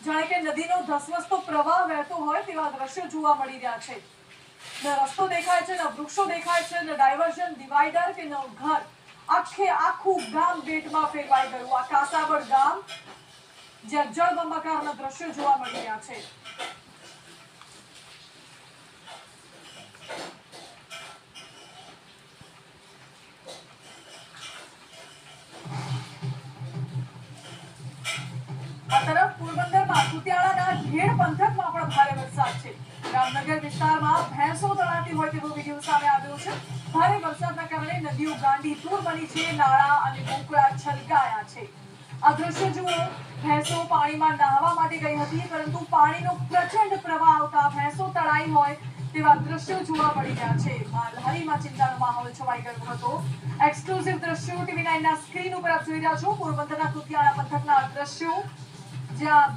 જાણે કે નદીનો ધસમસતો પ્રવાહ વહેતો હોય તેવા દ્રશ્યો જોવા મળી રહ્યા છે. ન રસ્તો દેખાય છે, ન વૃક્ષો દેખાય છે, ન ડાયવર્ઝન, ડિવાઈડર કે ન ઘર. આખું ગામ બેટમાં ફેરવાઈ ગયું. આ કાસાબડ ગામ જ્યાં જળબંબાકારના દ્રશ્યો જોવા મળી રહ્યા છે. આ તરફ પોરબંદરમાં કુતિયાણાના ઘેડ પંથકમાં પણ ભારે વરસાદ છે. રામનગર વિસ્તારમાં ભેંસો તળાતી હોય તેવો વિડીયો સામે આવ્યો છે. ભારે વરસાદના કારણે નદીઓ ગાંડીતુર બની છે. નાળા અને ગોકળા છલકાયા છે. આ દ્રશ્ય જુઓ. ભેંસો પાણીમાં નહાવા માટે ગઈ હતી, પરંતુ પાણીનો પ્રચંડ પ્રવાહ આવતા ભેંસો તળાઈ હોય તેવા દ્રશ્યો જોવા મળી રહ્યા છે. માલધારીમાં ચિંતાનો માહોલ છવાઈ ગયો હતો. એક્સક્લુઝિવ દ્રશ્યો TV9 ના સ્ક્રીન ઉપર આપ જોઈ રહ્યા છો. પોરબંદરના કુતિયાણા પંથકના દ્રશ્યો જ્યાં